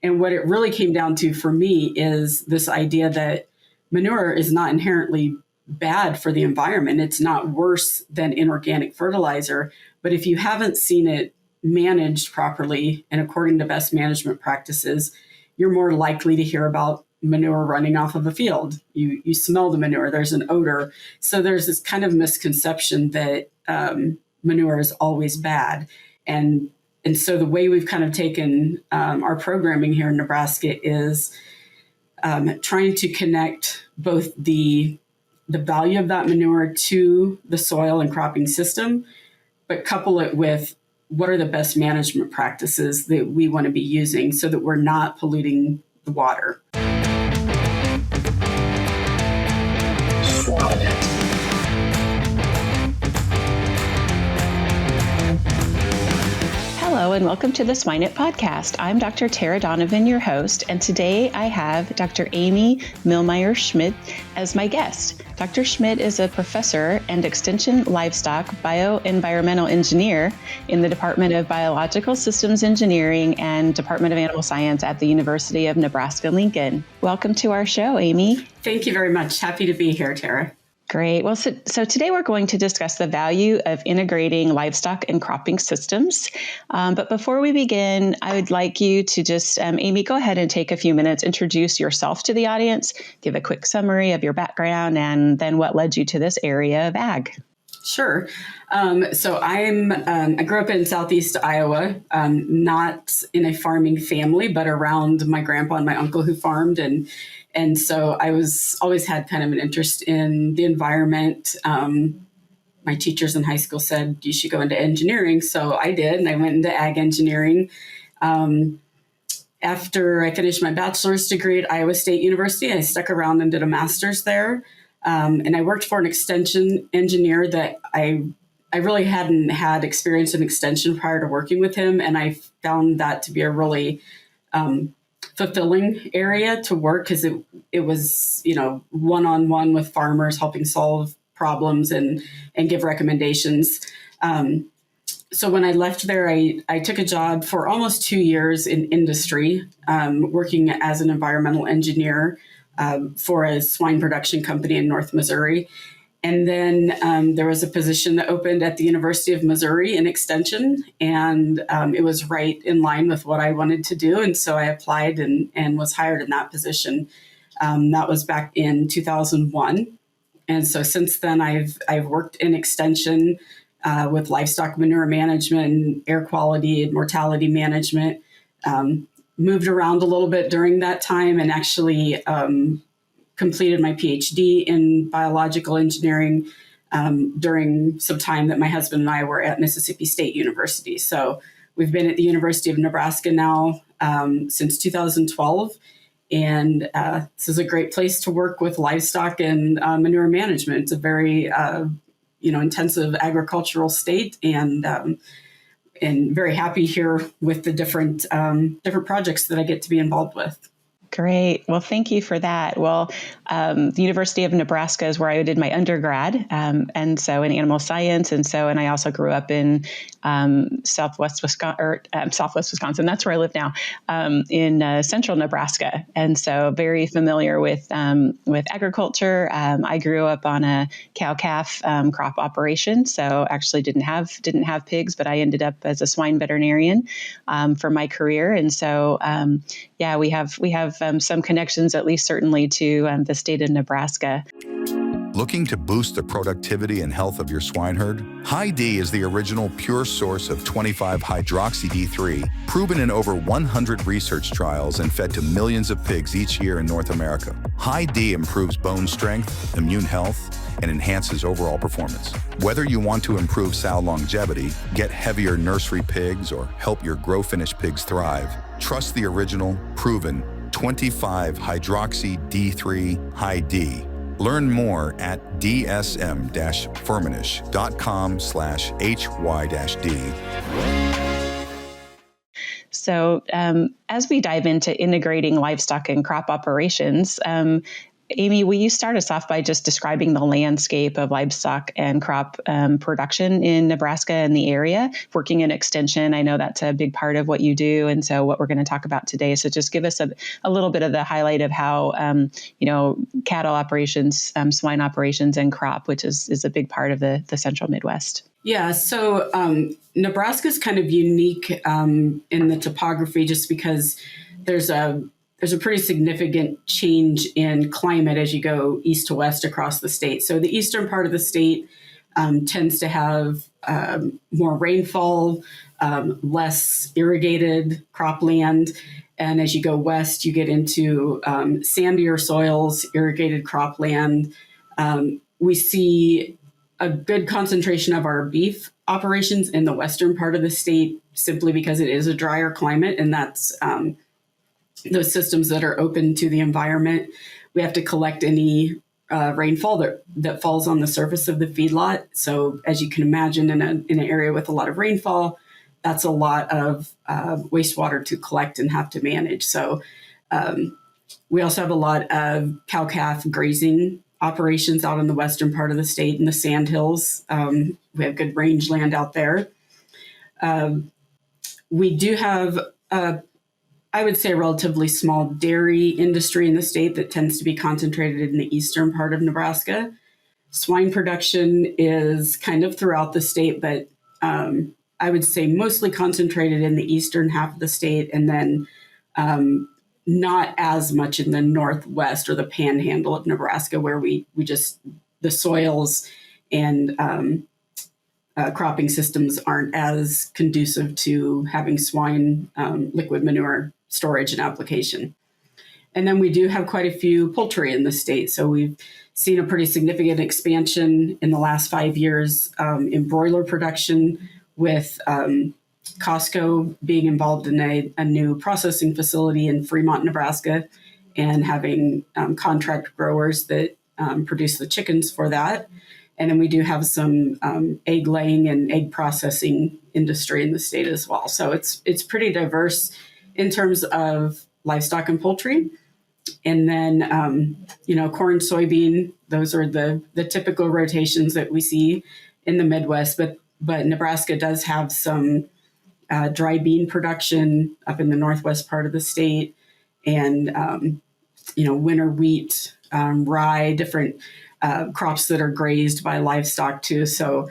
And what it really came down to for me is this idea that manure is not inherently bad for the environment. It's not worse than inorganic fertilizer. But if you haven't seen it managed properly and according to best management practices, you're more likely to hear about manure running off of a field. You smell the manure, there's an odor. So there's this kind of misconception that manure is always bad. And so the way we've kind of taken our programming here in Nebraska is trying to connect both the value of that manure to the soil and cropping system, but couple it with what are the best management practices that we want to be using so that we're not polluting the water. Hello and welcome to the Swine It podcast. I'm Dr. Tara Donovan, your host, and today I have Dr. Amy Millmeyer-Schmidt as my guest. Dr. Schmidt is a professor and extension livestock bioenvironmental engineer in the Department of Biological Systems Engineering and Department of Animal Science at the University of Nebraska-Lincoln. Welcome to our show, Amy. Thank you very much. Happy to be here, Tara. Great. Well, so today we're going to discuss the value of integrating livestock and cropping systems. But before we begin, I would like you to just, Amy, go ahead and take a few minutes, introduce yourself to the audience, give a quick summary of your background, and then what led you to this area of ag. Sure. So I grew up in Southeast Iowa, not in a farming family, but around my grandpa and my uncle who farmed. And so I always had kind of an interest in the environment. My teachers in high school said, you should go into engineering. So I did, and I went into ag engineering. After I finished my bachelor's degree at Iowa State University, I stuck around and did a master's there. And I worked for an extension engineer that I really hadn't had experience in extension prior to working with him. And I found that to be a really fulfilling area to work because it was, one-on-one with farmers, helping solve problems and give recommendations. So when I left there, I took a job for almost 2 years in industry, working as an environmental engineer for a swine production company in North Missouri. And then there was a position that opened at the University of Missouri in extension, and it was right in line with what I wanted to do. And so I applied and was hired in that position. That was back in 2001. And so since then, I've worked in extension with livestock manure management, air quality and mortality management, moved around a little bit during that time, and actually completed my PhD in biological engineering during some time that my husband and I were at Mississippi State University. So we've been at the University of Nebraska now since 2012. And this is a great place to work with livestock and manure management. It's a very, intensive agricultural state, and very happy here with the different projects that I get to be involved with. Great. Well, thank you for that. Well, the University of Nebraska is where I did my undergrad, and so in animal science, and I also grew up in Southwest Wisconsin. That's where I live now, in central Nebraska, and so very familiar with agriculture. I grew up on a cow-calf crop operation, so actually didn't have pigs, but I ended up as a swine veterinarian for my career, and so we have some connections, at least certainly, to the state of Nebraska. Looking to boost the productivity and health of your swine herd? High D is the original pure source of 25-hydroxy-D3, proven in over 100 research trials and fed to millions of pigs each year in North America. High D improves bone strength, immune health, and enhances overall performance. Whether you want to improve sow longevity, get heavier nursery pigs, or help your grow-finish pigs thrive, trust the original, proven 25-hydroxy-D3 High D. Learn more at dsm-firmenich.com/hy-d. So as we dive into integrating livestock and crop operations, Amy, will you start us off by just describing the landscape of livestock and crop production in Nebraska and the area? Working in extension, I know that's a big part of what you do, and so what we're going to talk about today. So just give us a little bit of the highlight of how, cattle operations, swine operations, and crop, which is a big part of the central Midwest. Yeah, so Nebraska is kind of unique in the topography just because there's a pretty significant change in climate as you go east to west across the state. So the eastern part of the state tends to have more rainfall, less irrigated cropland. And as you go west, you get into sandier soils, irrigated cropland. We see a good concentration of our beef operations in the western part of the state simply because it is a drier climate, and that's those systems that are open to the environment. We have to collect any rainfall that falls on the surface of the feedlot. So as you can imagine, in an area with a lot of rainfall, that's a lot of wastewater to collect and have to manage. So we also have a lot of cow-calf grazing operations out in the western part of the state in the sandhills. We have good rangeland out there. We do have I would say a relatively small dairy industry in the state that tends to be concentrated in the eastern part of Nebraska. Swine production is kind of throughout the state, but I would say mostly concentrated in the eastern half of the state, and then not as much in the northwest or the panhandle of Nebraska, where we just, the soils and cropping systems aren't as conducive to having swine liquid manure storage and application. And then we do have quite a few poultry in the state. So we've seen a pretty significant expansion in the last 5 years in broiler production, with Costco being involved in a new processing facility in Fremont, Nebraska, and having contract growers that produce the chickens for that. And then we do have some egg laying and egg processing industry in the state as well. So it's pretty diverse in terms of livestock and poultry. And then, corn, soybean, those are the typical rotations that we see in the Midwest. But Nebraska does have some dry bean production up in the northwest part of the state, and, winter wheat, rye, different crops that are grazed by livestock too. So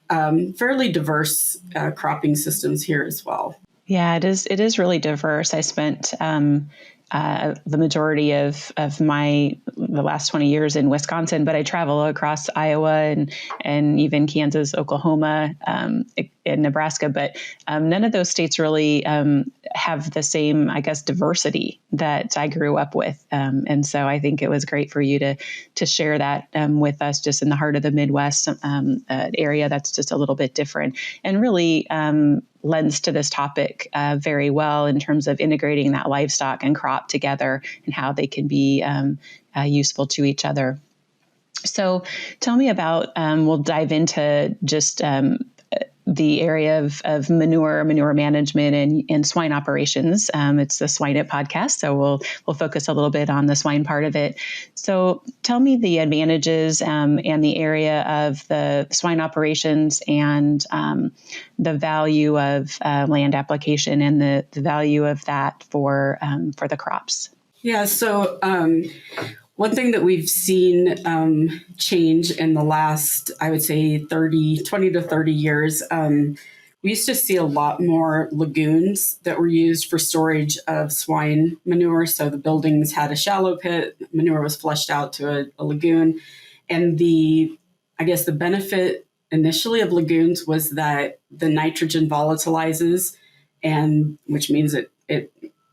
fairly diverse cropping systems here as well. Yeah, it is really diverse. I spent the majority of the last 20 years in Wisconsin, but I travel across Iowa and even Kansas, Oklahoma, and Nebraska. But none of those states really have the same, I guess, diversity that I grew up with. And so I think it was great for you to share that with us, just in the heart of the Midwest, area that's just a little bit different, and really lends to this topic very well in terms of integrating that livestock and crop together and how they can be useful to each other. So tell me about, we'll dive into just the area of manure management and swine operations. It's the Swine It podcast, so we'll focus a little bit on the swine part of it. So tell me the advantages and the area of the swine operations and the value of land application and the value of that for the crops. Yeah, so one thing that we've seen change in the last, I would say 20 to 30 years, we used to see a lot more lagoons that were used for storage of swine manure. So the buildings had a shallow pit, manure was flushed out to a lagoon. And the benefit initially of lagoons was that the nitrogen volatilizes, and which means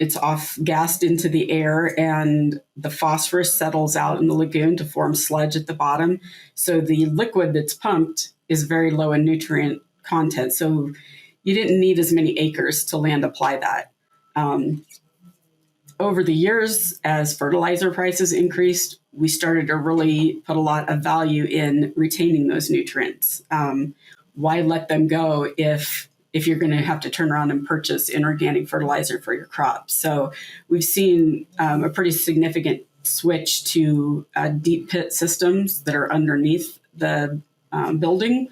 it's off-gassed into the air, and the phosphorus settles out in the lagoon to form sludge at the bottom. So the liquid that's pumped is very low in nutrient content. So you didn't need as many acres to land apply that. Over the years, as fertilizer prices increased, we started to really put a lot of value in retaining those nutrients. Why let them go if you're going to have to turn around and purchase inorganic fertilizer for your crops? So we've seen a pretty significant switch to deep pit systems that are underneath the building,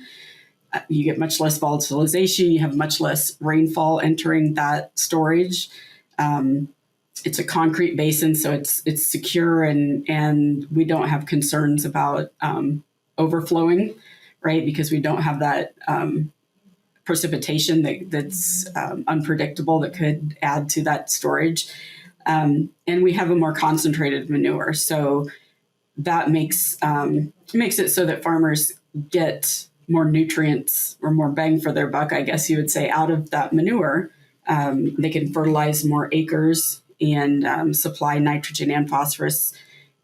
you get much less volatilization. You have much less rainfall entering that storage. It's a concrete basin, so it's secure, and we don't have concerns about overflowing, right? Because we don't have that precipitation that's unpredictable that could add to that storage. And we have a more concentrated manure, so that makes it so that farmers get more nutrients or more bang for their buck, I guess you would say, out of that manure. They can fertilize more acres and supply nitrogen and phosphorus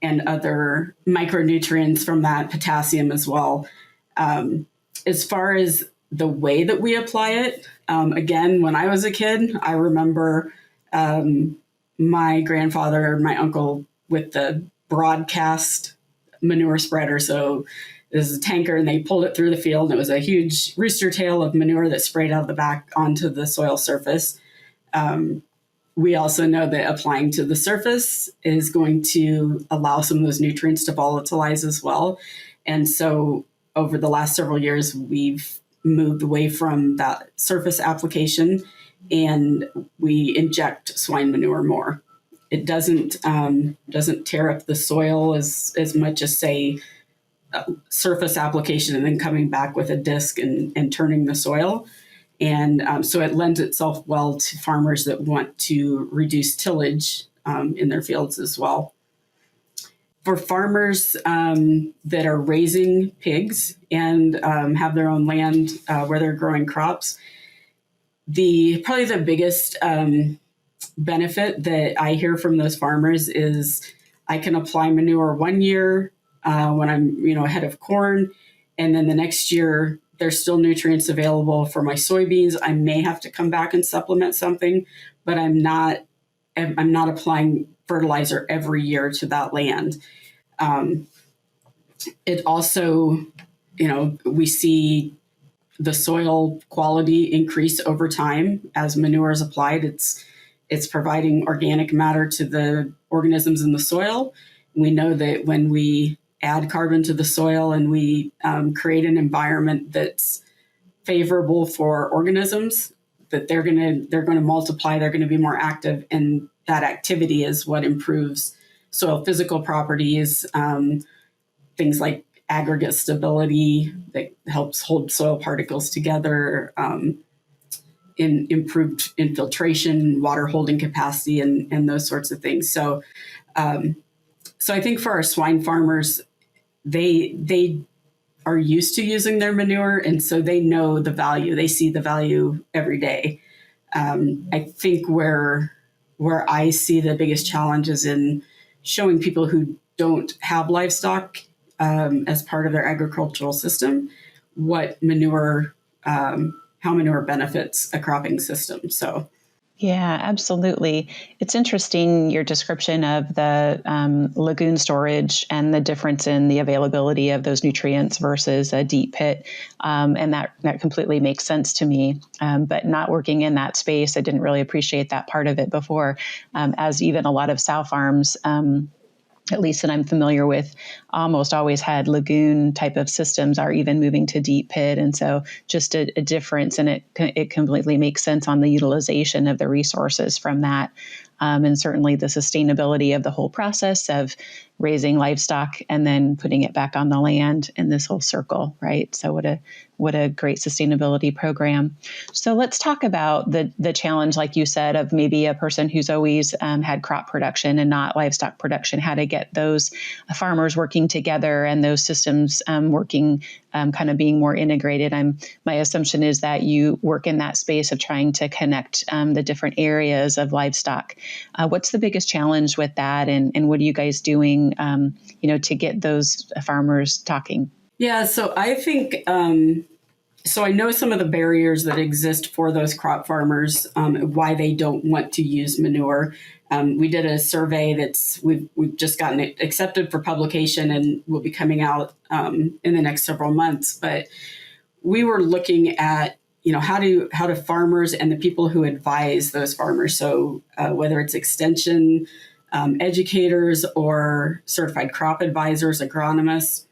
and other micronutrients from that, potassium as well. As far as the way that we apply it, again, when I was a kid, I remember my grandfather and my uncle with the broadcast manure spreader. So this is a tanker, and they pulled it through the field, and it was a huge rooster tail of manure that sprayed out of the back onto the soil surface. We also know that applying to the surface is going to allow some of those nutrients to volatilize as well. And so over the last several years, we've moved away from that surface application, and we inject swine manure more. It doesn't tear up the soil as much as, say, surface application and then coming back with a disc and turning the soil. And so it lends itself well to farmers that want to reduce tillage in their fields as well. For farmers that are raising pigs and have their own land where they're growing crops, probably the biggest benefit that I hear from those farmers is I can apply manure one year when I'm ahead of corn, and then the next year there's still nutrients available for my soybeans. I may have to come back and supplement something, but I'm not applying fertilizer every year to that land. It also, we see the soil quality increase over time as manure is applied. It's providing organic matter to the organisms in the soil. We know that when we add carbon to the soil and we create an environment that's favorable for organisms, that they're going to multiply, they're going to be more active, and that activity is what improves soil physical properties, things like aggregate stability that helps hold soil particles together, in improved infiltration, water holding capacity, and those sorts of things. So I think for our swine farmers, they are used to using their manure, and so they know the value. They see the value every day. I think where I see the biggest challenge is in showing people who don't have livestock as part of their agricultural system what manure, how manure benefits a cropping system. So. Yeah, absolutely. It's interesting, your description of the lagoon storage and the difference in the availability of those nutrients versus a deep pit. And that completely makes sense to me. But not working in that space, I didn't really appreciate that part of it before, as even a lot of sow farms, at least that I'm familiar with, almost always had lagoon type of systems, are even moving to deep pit. And so just a difference, and it completely makes sense on the utilization of the resources from that. And certainly the sustainability of the whole process of raising livestock and then putting it back on the land in this whole circle, right? So what a great sustainability program. So let's talk about the challenge, like you said, of maybe a person who's always had crop production and not livestock production, how to get those farmers working together and those systems working, kind of being more integrated. My assumption is that you work in that space of trying to connect the different areas of livestock. What's the biggest challenge with that, and what are you guys doing, to get those farmers talking? Yeah, so I think, so I know some of the barriers that exist for those crop farmers, why they don't want to use manure. We did a survey we've just gotten it accepted for publication and will be coming out in the next several months. But we were looking at, how do farmers and the people who advise those farmers, so whether it's extension, educators or certified crop advisors, agronomists,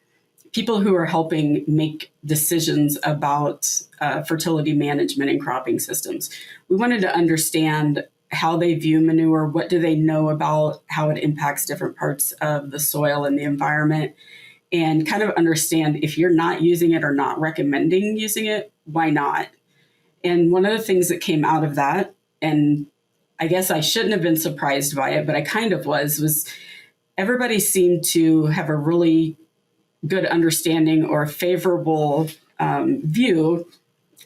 people who are helping make decisions about fertility management and cropping systems. We wanted to understand how they view manure, what do they know about how it impacts different parts of the soil and the environment, and kind of understand if you're not using it or not recommending using it, why not? And one of the things that came out of that, and I guess I shouldn't have been surprised by it, but I kind of was everybody seemed to have a really good understanding or favorable view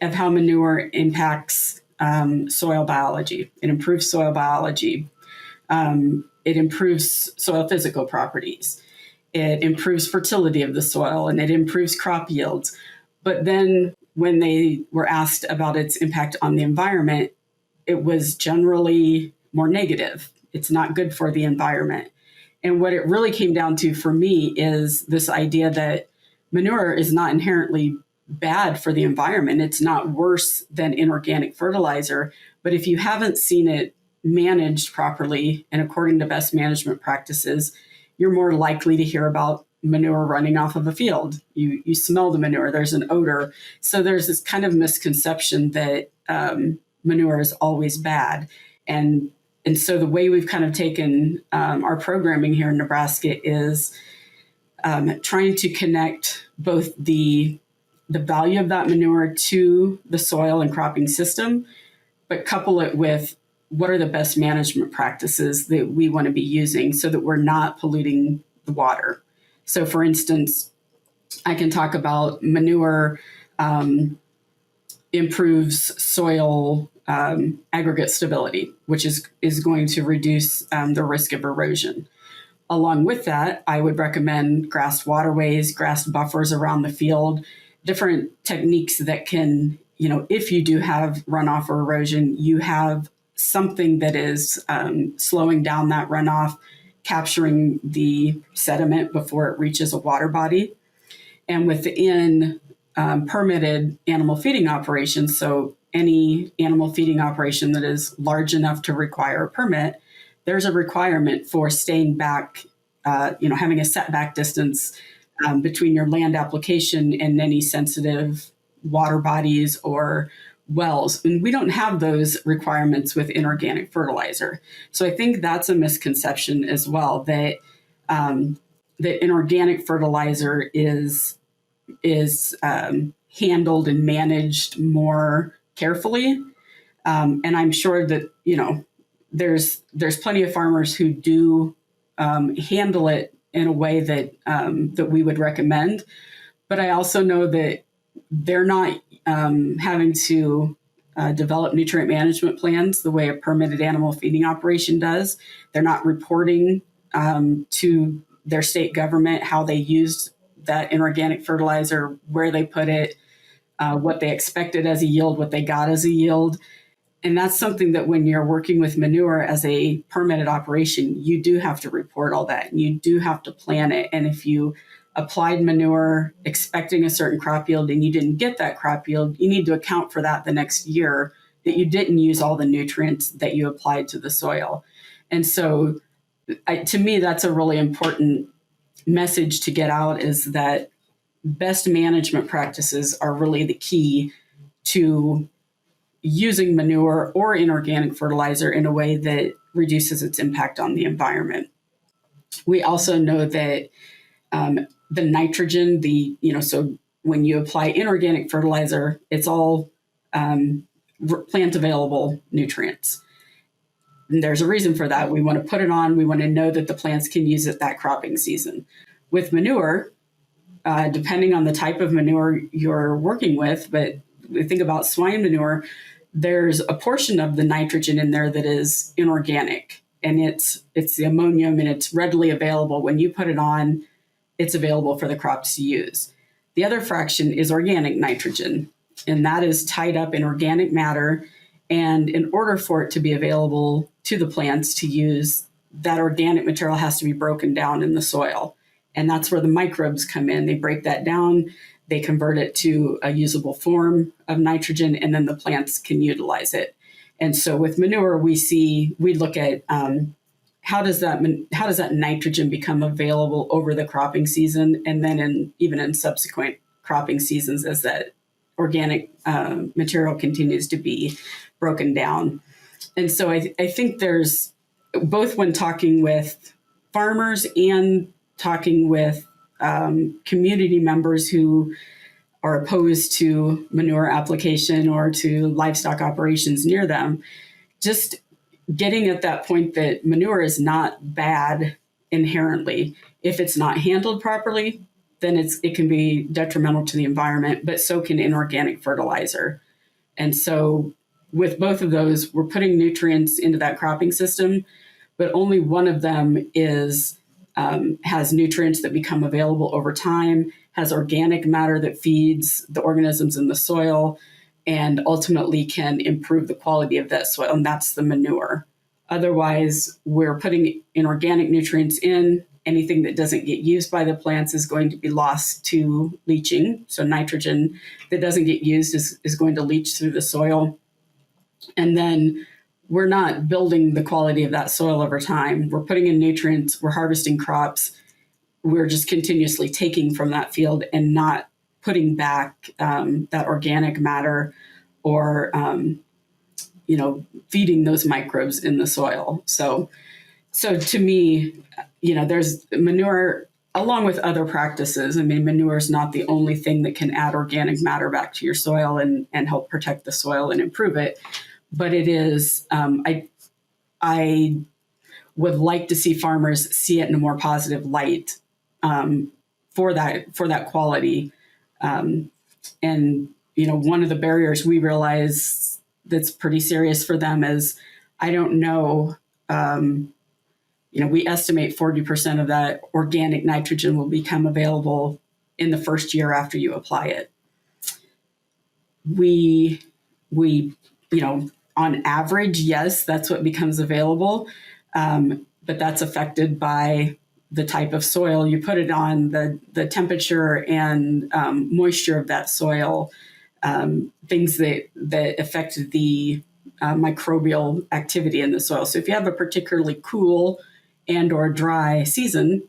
of how manure impacts soil biology. It improves soil biology. It improves soil physical properties. It improves fertility of the soil, and it improves crop yields. But then when they were asked about its impact on the environment, it was generally more negative. It's not good for the environment. And what it really came down to for me is this idea that manure is not inherently bad for the environment. It's not worse than inorganic fertilizer. But if you haven't seen it managed properly and according to best management practices, you're more likely to hear about manure running off of a field. You smell the manure, there's an odor. So there's this kind of misconception that manure is always bad. And so the way we've kind of taken our programming here in Nebraska is trying to connect both the value of that manure to the soil and cropping system, but couple it with what are the best management practices that we want to be using so that we're not polluting the water. So for instance, I can talk about manure improves soil aggregate stability, which is going to reduce the risk of erosion. Along with that, I would recommend grassed waterways, grassed buffers around the field, different techniques that can, if you do have runoff or erosion, you have something that is slowing down that runoff, capturing the sediment before it reaches a water body. And within permitted animal feeding operations, so any animal feeding operation that is large enough to require a permit, there's a requirement for staying back, having a setback distance between your land application and any sensitive water bodies or wells. And we don't have those requirements with inorganic fertilizer. So I think that's a misconception as well, that that inorganic fertilizer is handled and managed more carefully. And I'm sure that, there's plenty of farmers who do handle it in a way that that we would recommend. But I also know that they're not having to develop nutrient management plans the way a permitted animal feeding operation does. They're not reporting to their state government how they used that inorganic fertilizer, where they put it, what they expected as a yield, what they got as a yield. And that's something that when you're working with manure as a permitted operation, you do have to report all that, and you do have to plan it. And if you applied manure expecting a certain crop yield and you didn't get that crop yield, you need to account for that the next year, that you didn't use all the nutrients that you applied to the soil. And so to me, that's a really important message to get out, is that best management practices are really the key to using manure or inorganic fertilizer in a way that reduces its impact on the environment. We also know that the nitrogen, so when you apply inorganic fertilizer, it's all plant available nutrients. And there's a reason for that. We want to put it on. We want to know that the plants can use it that cropping season. With manure, depending on the type of manure you're working with, but we think about swine manure, there's a portion of the nitrogen in there that is inorganic, and it's the ammonium, and it's readily available. When you put it on, it's available for the crops to use. The other fraction is organic nitrogen, and that is tied up in organic matter. And in order for it to be available to the plants to use, that organic material has to be broken down in the soil. And that's where the microbes come in. They break that down, they convert it to a usable form of nitrogen, and then the plants can utilize it. And so with manure, we look at how does that nitrogen become available over the cropping season, and then even in subsequent cropping seasons as that organic material continues to be broken down. And so I think there's, both when talking with farmers and talking with community members who are opposed to manure application or to livestock operations near them, just getting at that point that manure is not bad inherently. If it's not handled properly, then it can be detrimental to the environment, but so can inorganic fertilizer. And so with both of those, we're putting nutrients into that cropping system, but only one of them has nutrients that become available over time, has organic matter that feeds the organisms in the soil, and ultimately can improve the quality of that soil, and that's the manure. Otherwise, we're putting inorganic nutrients in. Anything that doesn't get used by the plants is going to be lost to leaching. So nitrogen that doesn't get used is going to leach through the soil. And then we're not building the quality of that soil over time. We're putting in nutrients, we're harvesting crops, we're just continuously taking from that field and not putting back that organic matter or feeding those microbes in the soil. So to me, there's manure along with other practices. I mean, manure is not the only thing that can add organic matter back to your soil and help protect the soil and improve it. But it is, I would like to see farmers see it in a more positive light for that quality. And one of the barriers we realize that's pretty serious for them is, I don't know, we estimate 40% of that organic nitrogen will become available in the first year after you apply it. We on average, yes, that's what becomes available, but that's affected by the type of soil you put it on, the temperature and moisture of that soil, things that affect the microbial activity in the soil. So if you have a particularly cool and or dry season,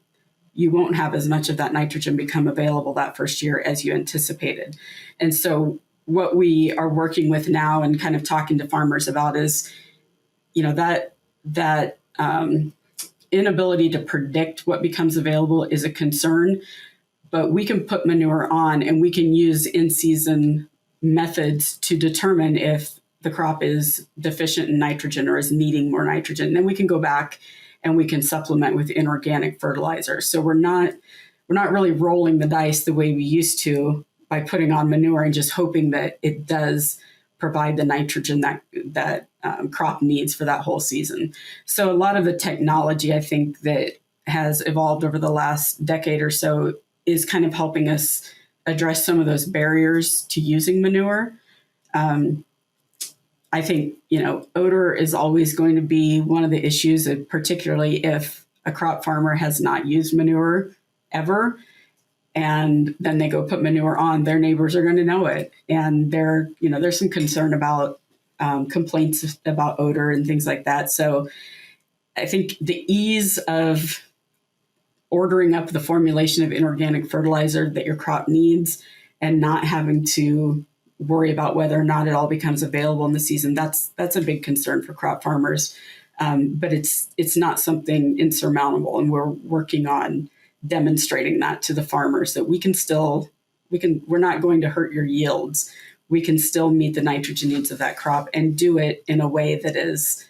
you won't have as much of that nitrogen become available that first year as you anticipated. And so what we are working with now and kind of talking to farmers about is, that inability to predict what becomes available is a concern, but we can put manure on and we can use in-season methods to determine if the crop is deficient in nitrogen or is needing more nitrogen. And then we can go back and we can supplement with inorganic fertilizer. So we're not really rolling the dice the way we used to by putting on manure and just hoping that it does provide the nitrogen that crop needs for that whole season. So a lot of the technology, I think, that has evolved over the last decade or so is kind of helping us address some of those barriers to using manure. I think, odor is always going to be one of the issues, particularly if a crop farmer has not used manure ever, and then they go put manure on, their neighbors are going to know it. And there's some concern about complaints about odor and things like that. So I think the ease of ordering up the formulation of inorganic fertilizer that your crop needs and not having to worry about whether or not it all becomes available in the season, that's a big concern for crop farmers. But it's not something insurmountable, and we're working on demonstrating that to the farmers that we're not going to hurt your yields. We can still meet the nitrogen needs of that crop and do it in a way that is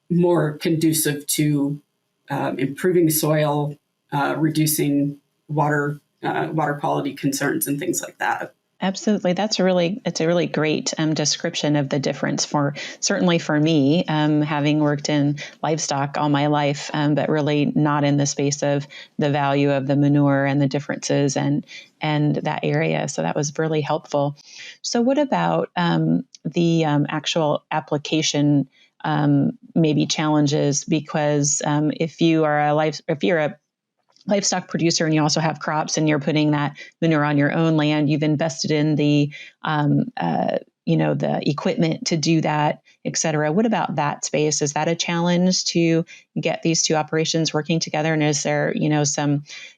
more conducive to improving soil, reducing water quality concerns and things like that. Absolutely. It's a really great description of the difference certainly for me, having worked in livestock all my life, but really not in the space of the value of the manure and the differences and that area. So that was really helpful. So what about the actual application maybe challenges? Because if you're a livestock producer and you also have crops and you're putting that manure on your own land, you've invested in the equipment to do that. et cetera. What about that space? Is that a challenge to get these two operations working together? And is there,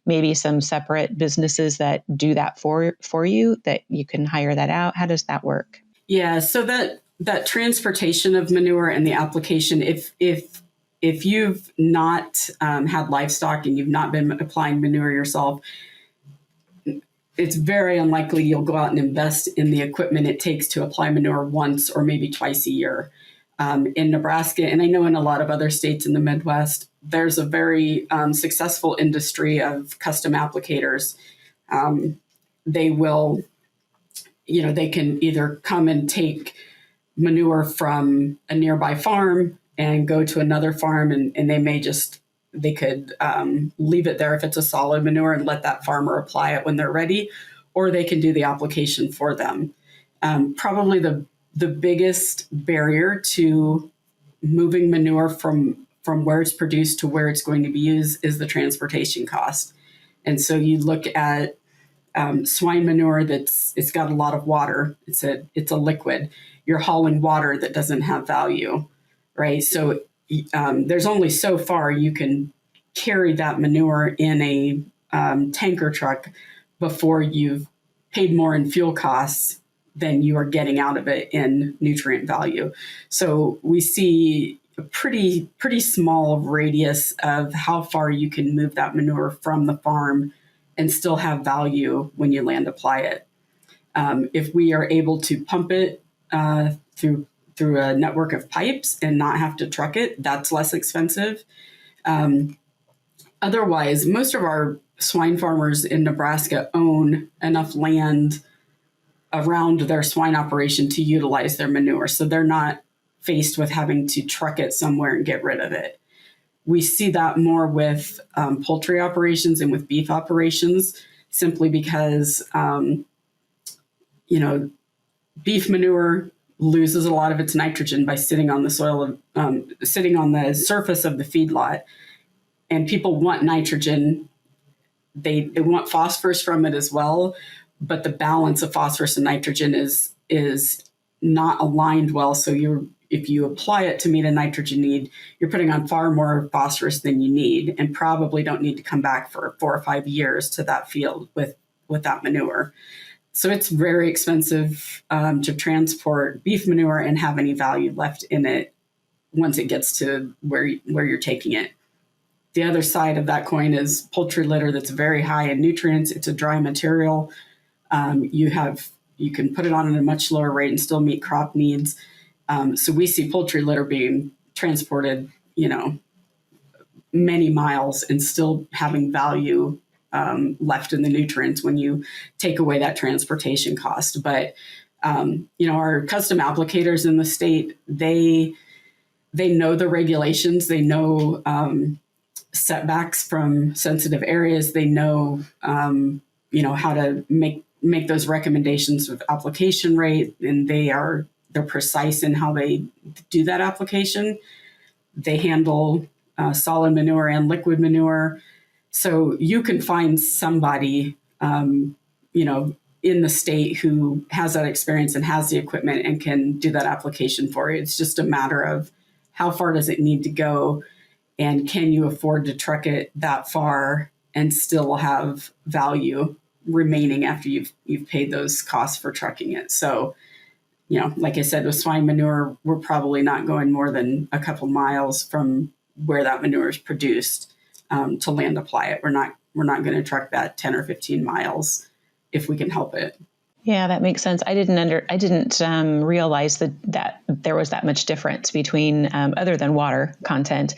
maybe some separate businesses that do that for you, that you can hire that out? How does that work? Yeah, so that transportation of manure and the application, if you've not had livestock and you've not been applying manure yourself, it's very unlikely you'll go out and invest in the equipment it takes to apply manure once or maybe twice a year. In Nebraska, and I know in a lot of other states in the Midwest, there's a very successful industry of custom applicators. They will, they can either come and take manure from a nearby farm and go to another farm, and they could leave it there if it's a solid manure and let that farmer apply it when they're ready, or they can do the application for them. Probably the biggest barrier to moving manure from where it's produced to where it's going to be used is the transportation cost. And so you look at swine manure it's got a lot of water. It's a liquid. You're hauling water that doesn't have value, right? So there's only so far you can carry that manure in a tanker truck before you've paid more in fuel costs than you are getting out of it in nutrient value. So we see a pretty small radius of how far you can move that manure from the farm and still have value when you land apply it. If we are able to pump it through a network of pipes and not have to truck it, that's less expensive. Otherwise, most of our swine farmers in Nebraska own enough land around their swine operation to utilize their manure. So they're not faced with having to truck it somewhere and get rid of it. We see that more with poultry operations and with beef operations, simply because, beef manure loses a lot of its nitrogen by sitting on the soil, sitting on the surface of the feedlot. And people want nitrogen. They want phosphorus from it as well, but the balance of phosphorus and nitrogen is not aligned well. So if you apply it to meet a nitrogen need, you're putting on far more phosphorus than you need, and probably don't need to come back for 4 or 5 years to that field with that manure. So it's very expensive to transport beef manure and have any value left in it once it gets to where you're taking it. The other side of that coin is poultry litter that's very high in nutrients. It's a dry material. You can put it on at a much lower rate and still meet crop needs. So we see poultry litter being transported, many miles and still having value left in the nutrients when you take away that transportation cost. But our custom applicators in the state, they know the regulations. They know setbacks from sensitive areas. They know how to make those recommendations with application rate, and they're precise in how they do that application. They handle solid manure and liquid manure. So you can find somebody, in the state who has that experience and has the equipment and can do that application for you. It's just a matter of how far does it need to go, and can you afford to truck it that far and still have value remaining after you've paid those costs for trucking it. So, like I said, with swine manure, we're probably not going more than a couple miles from where that manure is produced to land apply it. We're not going to truck that 10 or 15 miles if we can help it. Yeah, that makes sense. I didn't realize that there was that much difference between other than water content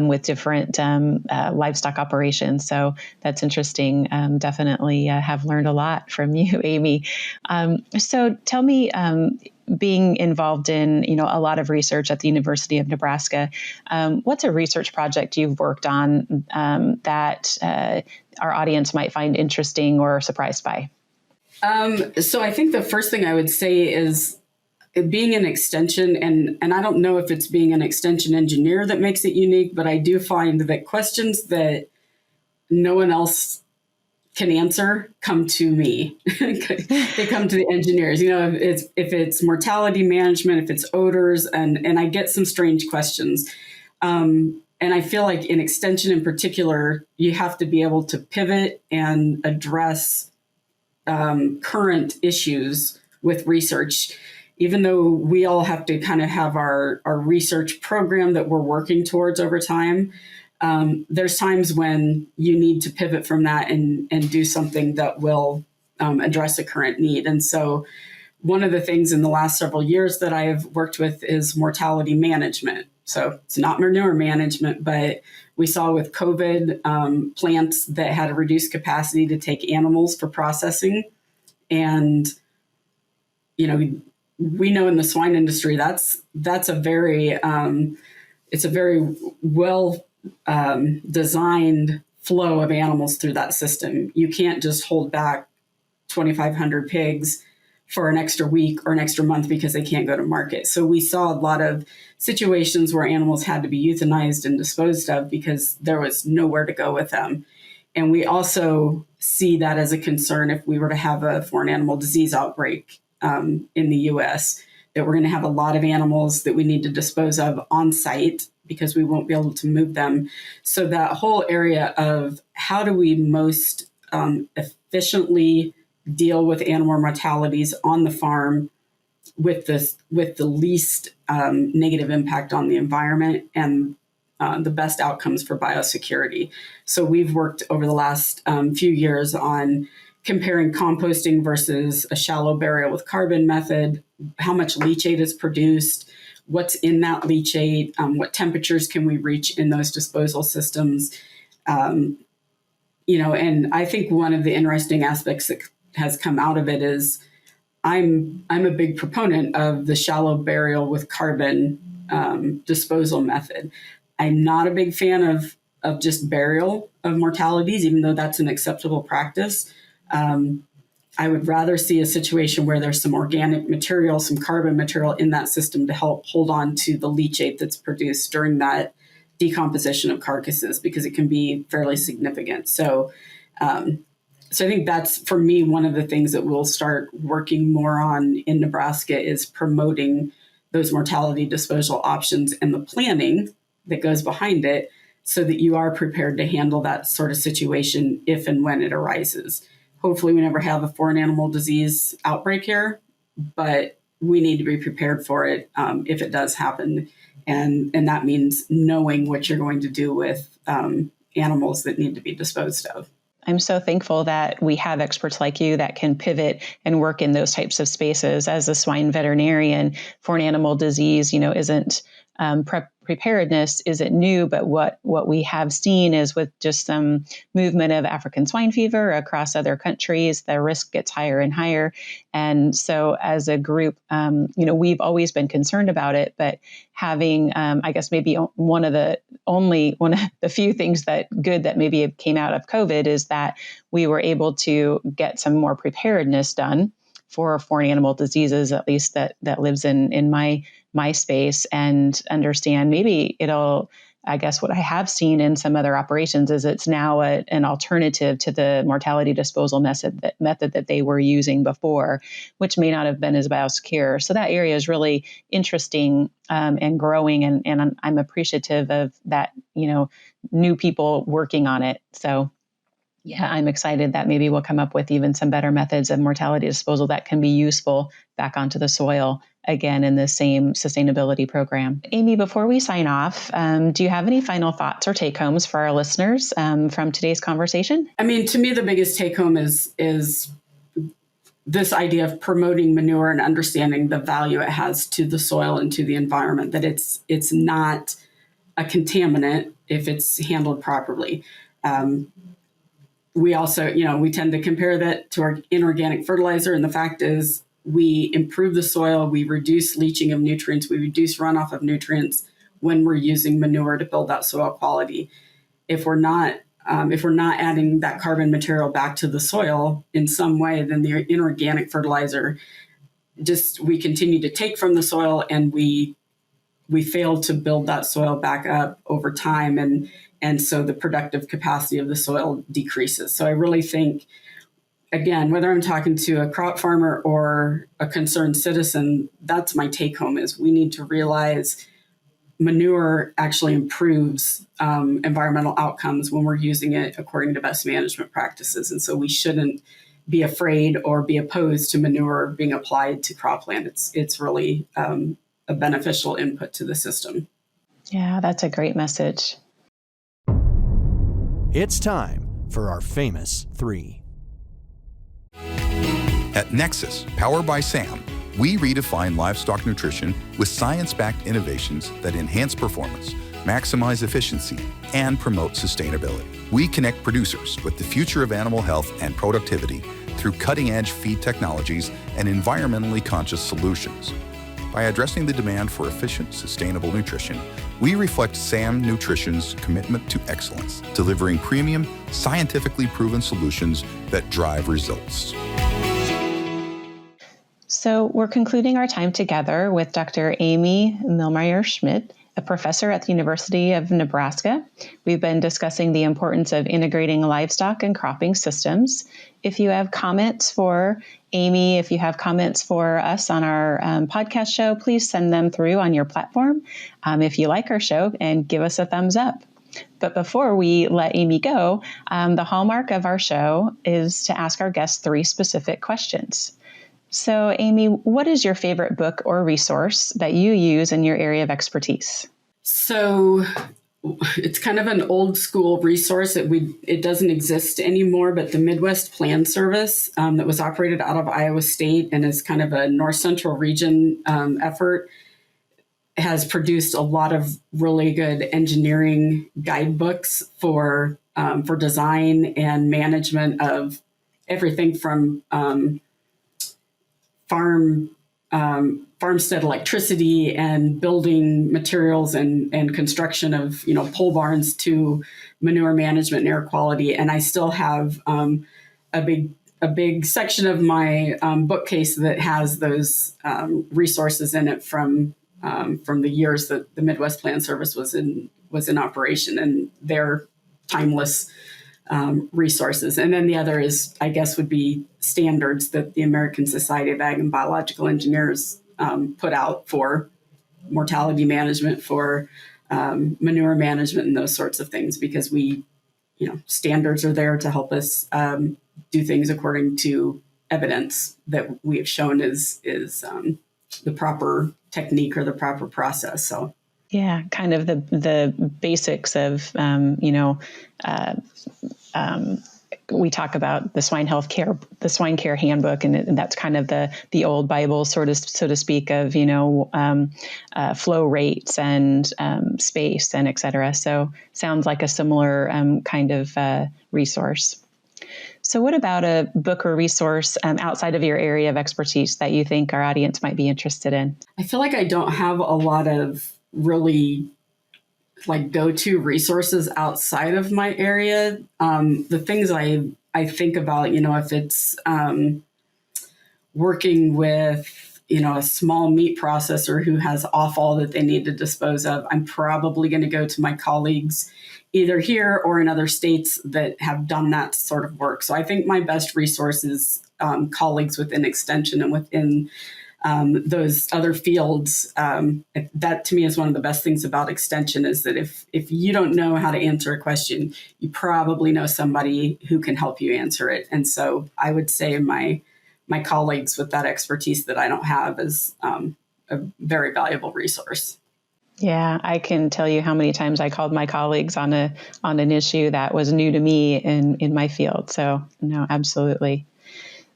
with different livestock operations. So that's interesting. Definitely have learned a lot from you, Amy. So tell me, being involved in a lot of research at the University of Nebraska, what's a research project you've worked on that our audience might find interesting or surprised by? So I think the first thing I would say is being an extension, and I don't know if it's being an extension engineer that makes it unique, but I do find that questions that no one else can answer come to me. They come to the engineers. If it's mortality management, if it's odors, and I get some strange questions. And I feel like in extension in particular, you have to be able to pivot and address current issues with research. Even though we all have to kind of have our research program that we're working towards over time, there's times when you need to pivot from that and do something that will address a current need. And so one of the things in the last several years that I have worked with is mortality management. So it's not manure management, but we saw with COVID plants that had a reduced capacity to take animals for processing. And, we know in the swine industry, that's a very, it's a very well designed flow of animals through that system. You can't just hold back 2,500 pigs for an extra week or an extra month because they can't go to market. So we saw a lot of situations where animals had to be euthanized and disposed of because there was nowhere to go with them. And we also see that as a concern if we were to have a foreign animal disease outbreak in the US, that we're going to have a lot of animals that we need to dispose of on site because we won't be able to move them. So that whole area of how do we most efficiently deal with animal mortalities on the farm with the least negative impact on the environment and the best outcomes for biosecurity. So we've worked over the last few years on comparing composting versus a shallow burial with carbon method, how much leachate is produced, what's in that leachate, what temperatures can we reach in those disposal systems. And I think one of the interesting aspects that has come out of it is I'm a big proponent of the shallow burial with carbon disposal method. I'm not a big fan of just burial of mortalities, even though that's an acceptable practice. I would rather see a situation where there's some organic material, some carbon material in that system to help hold on to the leachate that's produced during that decomposition of carcasses, because it can be fairly significant. So I think that's, for me, one of the things that we'll start working more on in Nebraska is promoting those mortality disposal options and the planning that goes behind it so that you are prepared to handle that sort of situation if and when it arises. Hopefully we never have a foreign animal disease outbreak here, but we need to be prepared for it if it does happen. And that means knowing what you're going to do with animals that need to be disposed of. I'm so thankful that we have experts like you that can pivot and work in those types of spaces. As a swine veterinarian, foreign animal disease, isn't preparedness isn't new, but what we have seen is with just some movement of African swine fever across other countries, the risk gets higher and higher. And so as a group, we've always been concerned about it, but having, I guess maybe one of the few things that maybe came out of COVID is that we were able to get some more preparedness done for foreign animal diseases, at least that lives in my space, and understand maybe I guess what I have seen in some other operations is it's now an alternative to the mortality disposal method that they were using before, which may not have been as biosecure. So that area is really interesting and growing, and I'm appreciative of that, new people working on it. So yeah, I'm excited that maybe we'll come up with even some better methods of mortality disposal that can be useful back onto the soil, again, in the same sustainability program. Amy, before we sign off, do you have any final thoughts or take-homes for our listeners from today's conversation? I mean, to me, the biggest take-home is this idea of promoting manure and understanding the value it has to the soil and to the environment, that it's not a contaminant if it's handled properly. We also, we tend to compare that to our inorganic fertilizer. And the fact is we improve the soil, we reduce leaching of nutrients, we reduce runoff of nutrients when we're using manure to build that soil quality. If we're not adding that carbon material back to the soil in some way, then the inorganic fertilizer we continue to take from the soil, and we we fail to build that soil back up over time, and so the productive capacity of the soil decreases. So I really think, again, whether I'm talking to a crop farmer or a concerned citizen, that's my take home, is we need to realize manure actually improves environmental outcomes when we're using it according to best management practices. And so we shouldn't be afraid or be opposed to manure being applied to cropland. It's really a beneficial input to the system. Yeah, that's a great message. It's time for our famous three. At Nexus, powered by SAM, we redefine livestock nutrition with science-backed innovations that enhance performance, maximize efficiency, and promote sustainability. We connect producers with the future of animal health and productivity through cutting-edge feed technologies and environmentally conscious solutions. By addressing the demand for efficient, sustainable nutrition, we reflect SAM Nutrition's commitment to excellence, delivering premium, scientifically proven solutions that drive results. So we're concluding our time together with Dr. Amy Millmeyer-Schmidt, a professor at the University of Nebraska. We've been discussing the importance of integrating livestock and cropping systems. If you have comments for Amy, if you have comments for us on our podcast show, please send them through on your platform if you like our show, and give us a thumbs up. But before we let Amy go, the hallmark of our show is to ask our guests 3 specific questions. So, Amy, what is your favorite book or resource that you use in your area of expertise? So it's kind of an old school resource that it doesn't exist anymore, but the Midwest Plan Service that was operated out of Iowa State and is kind of a North Central region effort has produced a lot of really good engineering guidebooks for design and management of everything from farmstead electricity and building materials and construction of pole barns to manure management and air quality. And I still have a big section of my bookcase that has those resources in it from the years that the Midwest Plan Service was in operation, and they're timeless resources. And then the other is, I guess, would be standards that the American Society of Ag and Biological Engineers put out for mortality management, for manure management, and those sorts of things, because standards are there to help us do things according to evidence that we have shown is the proper technique or the proper process. So yeah, kind of the basics of we talk about the swine care handbook, and that's kind of the old Bible, so to speak, of flow rates and space and et cetera. So sounds like a similar kind of resource. So what about a book or resource outside of your area of expertise that you think our audience might be interested in? I feel like I don't have a lot of really go-to resources outside of my area. The things I think about, if it's working with, a small meat processor who has offal that they need to dispose of, I'm probably going to go to my colleagues either here or in other states that have done that sort of work. So I think my best resource is colleagues within Extension and within those other fields. That to me is one of the best things about Extension, is that if you don't know how to answer a question, you probably know somebody who can help you answer it. And so I would say my colleagues with that expertise that I don't have is a very valuable resource. Yeah, I can tell you how many times I called my colleagues on an issue that was new to me in my field. So no, absolutely.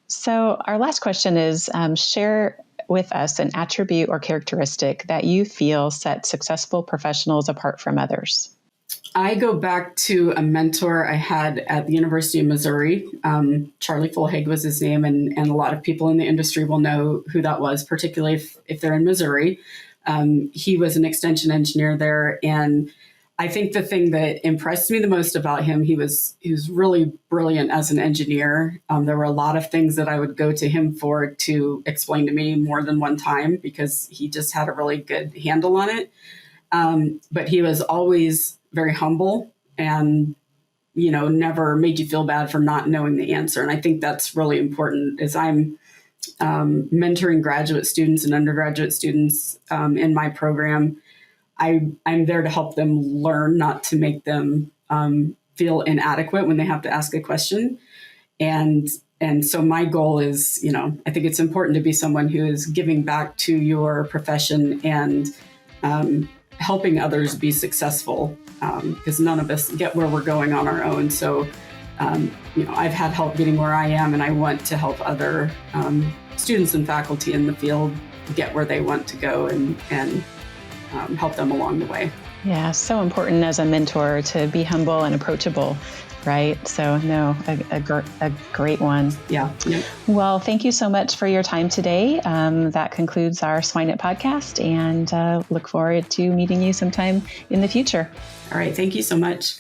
So our last question is, share with us an attribute or characteristic that you feel sets successful professionals apart from others. I go back to a mentor I had at the University of Missouri. Charlie Fulhag was his name, and a lot of people in the industry will know who that was, particularly if they're in Missouri. He was an extension engineer there, and I think the thing that impressed me the most about him, he was really brilliant as an engineer. There were a lot of things that I would go to him for to explain to me more than one time because he just had a really good handle on it. But he was always very humble and, never made you feel bad for not knowing the answer. And I think that's really important as I'm mentoring graduate students and undergraduate students in my program. I'm there to help them learn, not to make them feel inadequate when they have to ask a question. And so my goal is, I think it's important to be someone who is giving back to your profession and helping others be successful, because none of us get where we're going on our own. So, I've had help getting where I am, and I want to help other students and faculty in the field get where they want to go and help them along the way. Yeah, so important as a mentor to be humble and approachable, right? So no, a great one. Yeah. Yep. Well, thank you so much for your time today. That concludes our Swine It podcast, and look forward to meeting you sometime in the future. All right. Thank you so much.